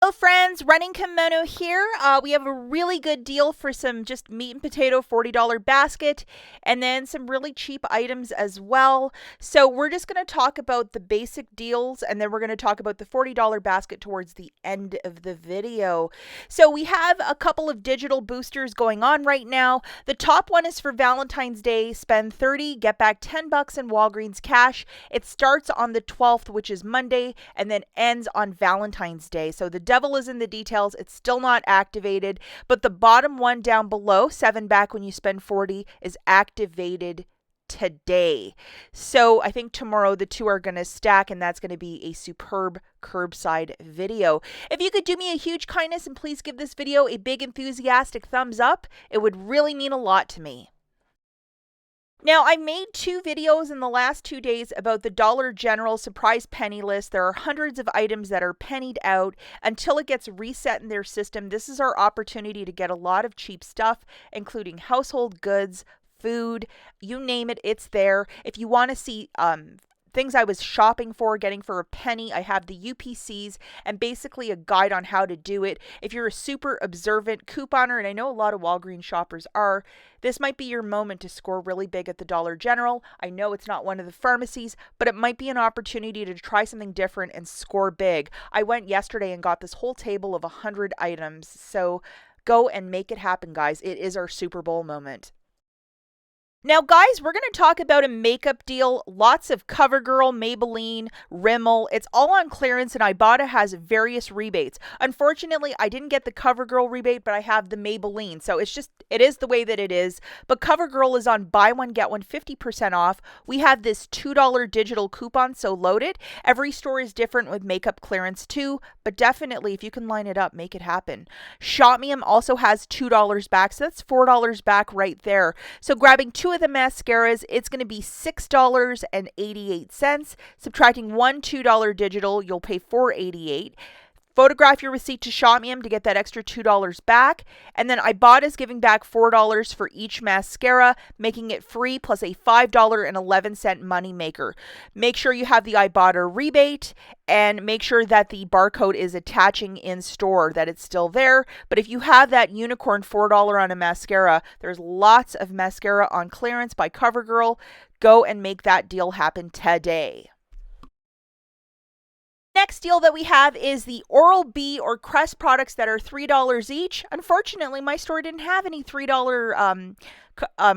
Hello friends, Running Kimono here. We have a really good deal for some just meat and potato $40 basket and then some really cheap items as well. So we're just going to talk about the basic deals and then we're going to talk about the $40 basket towards the end of the video. So we have a couple of digital boosters going on right now. The top one is for Valentine's Day. Spend 30, get back 10 bucks in Walgreens cash. It starts on the 12th, which is Monday, and then ends on Valentine's Day. So the devil is in the details. It's still not activated, but the bottom one down below, 7 back when you spend 40, is activated today. So I think tomorrow the two are going to stack, and that's going to be a superb curbside video. If you could do me a huge kindness and please give this video a big enthusiastic thumbs up, it would really mean a lot to me. Now, I made 2 videos in the last 2 days about the Dollar General surprise penny list. There are hundreds of items that are pennied out until it gets reset in their system. This is our opportunity to get a lot of cheap stuff, including household goods, food, you name it, it's there. If you want to see things I was shopping for, getting for a penny, I have the UPCs and basically a guide on how to do it. If you're a super observant couponer, and I know a lot of Walgreens shoppers are, this might be your moment to score really big at the Dollar General. I know it's not one of the pharmacies, but it might be an opportunity to try something different and score big. I went yesterday and got this whole table of 100 items. So go and make it happen, guys. It is our Super Bowl moment. Now, guys, we're going to talk about a makeup deal. Lots of CoverGirl, Maybelline, Rimmel. It's all on clearance, and IBOTTA has various rebates. Unfortunately, I didn't get the CoverGirl rebate, but I have the Maybelline. So it is the way that it is. But CoverGirl is on buy one, get one 50% off. We have this $2 digital coupon, so loaded. Every store is different with makeup clearance too, but definitely, if you can line it up, make it happen. Shopmium also has $2 back, so that's $4 back right there. So grabbing 2 of the mascaras, it's going to be $6.88. Subtracting one $2 digital, you'll pay $4.88. Photograph your receipt to Shopmium to get that extra $2 back. And then IBOTTA is giving back $4 for each mascara, making it free plus a $5.11 money maker. Make sure you have the IBOTTA rebate and make sure that the barcode is attaching in store, that it's still there. But if you have that unicorn $4 on a mascara, there's lots of mascara on clearance by CoverGirl. Go and make that deal happen today. Next deal that we have is the Oral-B or Crest products that are $3 each. Unfortunately, my store didn't have any $3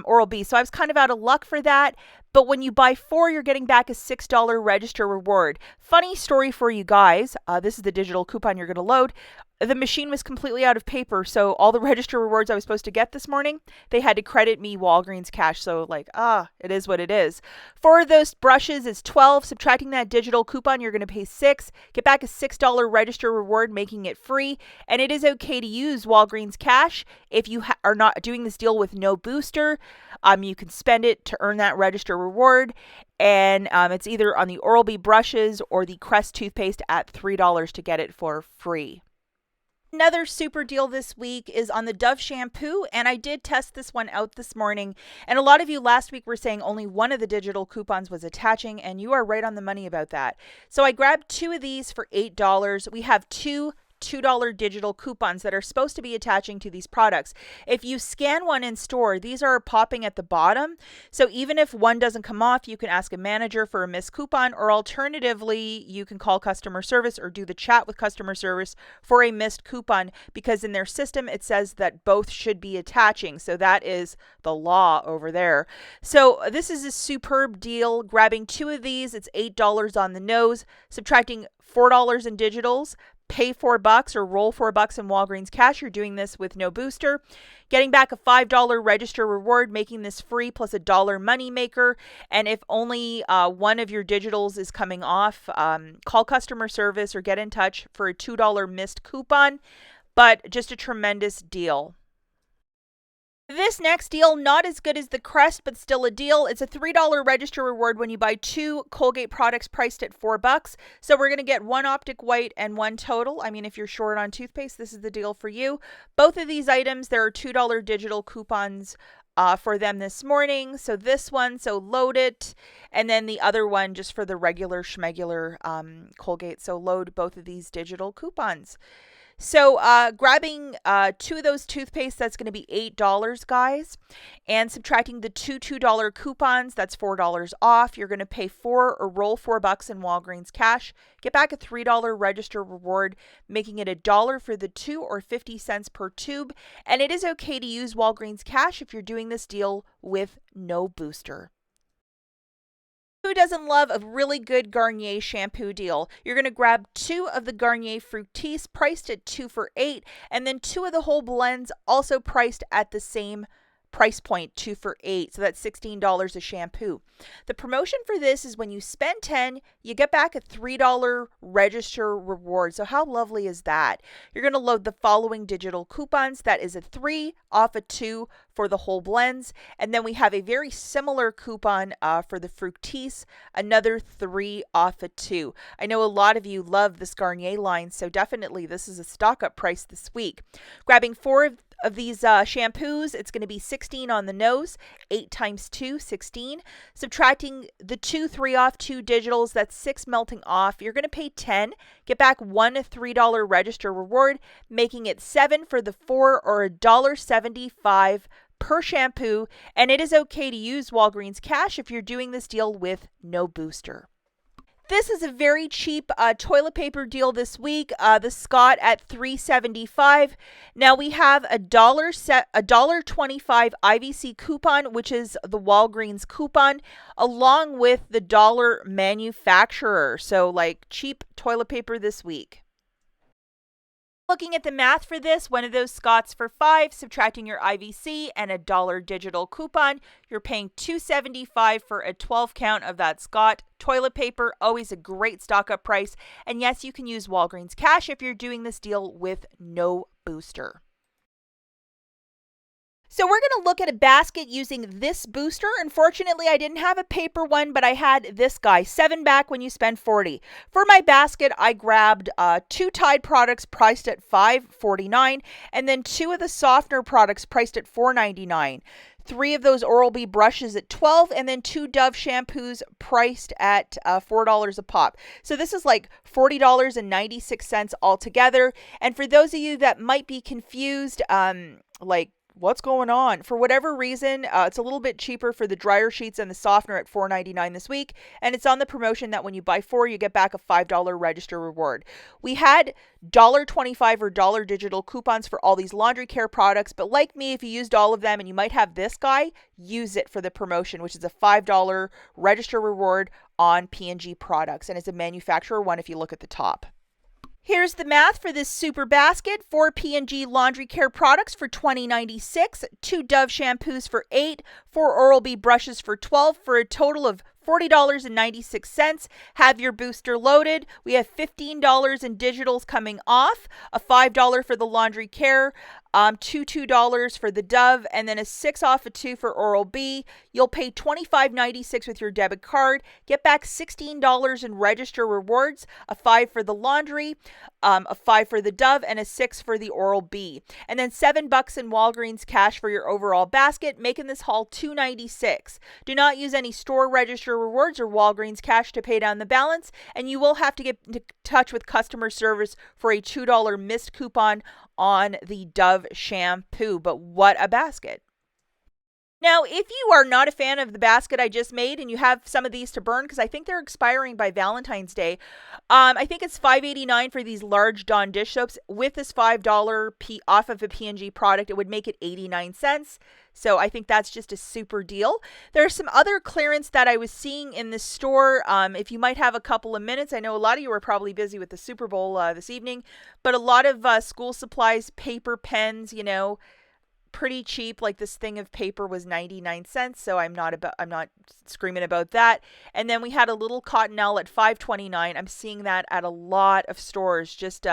Oral-B, so I was kind of out of luck for that. But when you buy 4, you're getting back a $6 register reward. Funny story for you guys. This is the digital coupon you're going to load. The machine was completely out of paper, so all the register rewards I was supposed to get this morning, they had to credit me Walgreens cash. So it is what it is. For those brushes is 12. Subtracting that digital coupon, you're going to pay 6. Get back a $6 register reward, making it free. And it is okay to use Walgreens cash if you are not doing this deal with no booster. You can spend it to earn that register reward. And it's either on the Oral-B brushes or the Crest toothpaste at $3 to get it for free. Another super deal this week is on the Dove shampoo, and I did test this one out this morning. And a lot of you last week were saying only one of the digital coupons was attaching, and you are right on the money about that. So I grabbed 2 of these for $8. We have 2 $2 digital coupons that are supposed to be attaching to these products. If you scan one in store, these are popping at the bottom. So even if one doesn't come off, you can ask a manager for a missed coupon, or alternatively, you can call customer service or do the chat with customer service for a missed coupon, because in their system, it says that both should be attaching. So that is the law over there. So this is a superb deal. Grabbing 2 of these, it's $8 on the nose, subtracting $4 in digitals, pay $4 or roll $4 in Walgreens cash. You're doing this with no booster. Getting back a $5 register reward, making this free plus a $1 money maker. And if only one of your digitals is coming off, call customer service or get in touch for a $2 missed coupon. But just a tremendous deal. This next deal, not as good as the Crest, but still a deal. It's a $3 register reward when you buy 2 Colgate products priced at $4. So we're going to get 1 Optic White and 1 Total. I mean, if you're short on toothpaste, this is the deal for you. Both of these items, there are $2 digital coupons for them this morning. So this one, so load it. And then the other one just for the regular schmegular Colgate. So load both of these digital coupons. So grabbing two of those toothpaste, that's going to be $8, guys. And subtracting the two $2 coupons, that's $4 off. You're going to pay roll $4 in Walgreens cash. Get back a $3 register reward, making it $1 for the two or 50 cents per tube. And it is okay to use Walgreens cash if you're doing this deal with no booster. Who doesn't love a really good Garnier shampoo deal? You're going to grab two of the Garnier Fructis priced at 2 for $8, and then two of the whole blends also priced at the same price point, 2 for $8. So that's $16 a shampoo. The promotion for this is when you spend $10, you get back a $3 register reward. So how lovely is that? You're going to load the following digital coupons. That is a 3 off a 2 for the whole blends. And then we have a very similar coupon for the Fructis, another 3 off a 2. I know a lot of you love this Garnier line, so definitely this is a stock up price this week. Grabbing 4 of these shampoos, it's going to be $16 on the nose, 8 times 2, 16. Subtracting the 2 3 off 2 digitals, that's 6 melting off. You're going to pay $10, get back one $3 register reward, making it 7 for the 4 or $1.75 per shampoo. And it is okay to use Walgreens cash if you're doing this deal with no booster. This is a very cheap toilet paper deal this week. The Scott at $3.75. Now we have a $1.25 IVC coupon, which is the Walgreens coupon, along with the dollar manufacturer. So like cheap toilet paper this week. Looking at the math for this, one of those Scots for $5, subtracting your IVC and a $1 digital coupon, you're paying $2.75 for a 12 count of that Scott toilet paper. Always a great stock up price. And yes, you can use Walgreens cash if you're doing this deal with no booster. So we're going to look at a basket using this booster. Unfortunately, I didn't have a paper one, but I had this guy, 7 back when you spend 40. For my basket, I grabbed 2 Tide products priced at $5.49, and then 2 of the softener products priced at $4.99. 3 of those Oral-B brushes at $12, and then 2 Dove shampoos priced at $4 a pop. So this is like $40.96 altogether. And for those of you that might be confused, like, what's going on? For whatever reason, it's a little bit cheaper for the dryer sheets and the softener at $4.99 this week. And it's on the promotion that when you buy 4, you get back a $5 register reward. We had $1.25 or $1 digital coupons for all these laundry care products. But like me, if you used all of them and you might have this guy, use it for the promotion, which is a $5 register reward on P&G products. And it's a manufacturer one if you look at the top. Here's the math for this super basket. 4 P&G laundry care products for $20.96, 2 Dove shampoos for $8, 4 Oral-B brushes for $12, for a total of $40.96. Have your booster loaded. We have $15 in digitals coming off, a $5 for the laundry care, $2 for the Dove, and then a 6 off a 2 for Oral-B. You'll pay $25.96 with your debit card. Get back $16 in register rewards, a 5 for the laundry, a 5 for the Dove, and a 6 for the Oral-B. And then $7 in Walgreens cash for your overall basket, making this haul $2.96. Do not use any store register rewards or Walgreens cash to pay down the balance, and you will have to get in touch with customer service for a $2 missed coupon on the Dove shampoo. But what a basket. Now, if you are not a fan of the basket I just made and you have some of these to burn, because I think they're expiring by Valentine's Day, I think it's $5.89 for these large Dawn dish soaps. With this $5 off of a P&G product, it would make it 89 cents. So I think that's just a super deal. There's some other clearance that I was seeing in the store. If you might have a couple of minutes, I know a lot of you are probably busy with the Super Bowl this evening, but a lot of school supplies, paper, pens, pretty cheap. Like this thing of paper was 99 cents, so I'm not screaming about that. And then we had a little cottonelle at $5.29. I'm seeing that at a lot of stores, just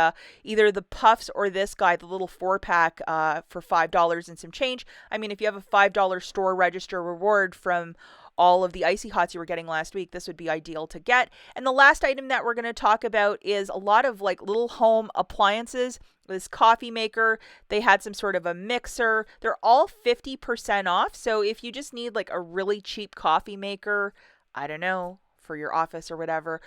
either the puffs or this guy, the little 4-pack for $5 and some change. I mean, if you have a $5 store register reward from all of the icy hots you were getting last week, this would be ideal to get. And the last item that we're going to talk about is a lot of like little home appliances. This coffee maker, they had some sort of a mixer. They're all 50% off. So if you just need like a really cheap coffee maker, I don't know, for your office or whatever,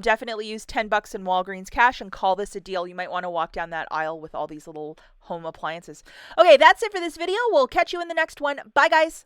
definitely use $10 in Walgreens cash and call this a deal. You might want to walk down that aisle with all these little home appliances. Okay, that's it for this video. We'll catch you in the next one. Bye, guys.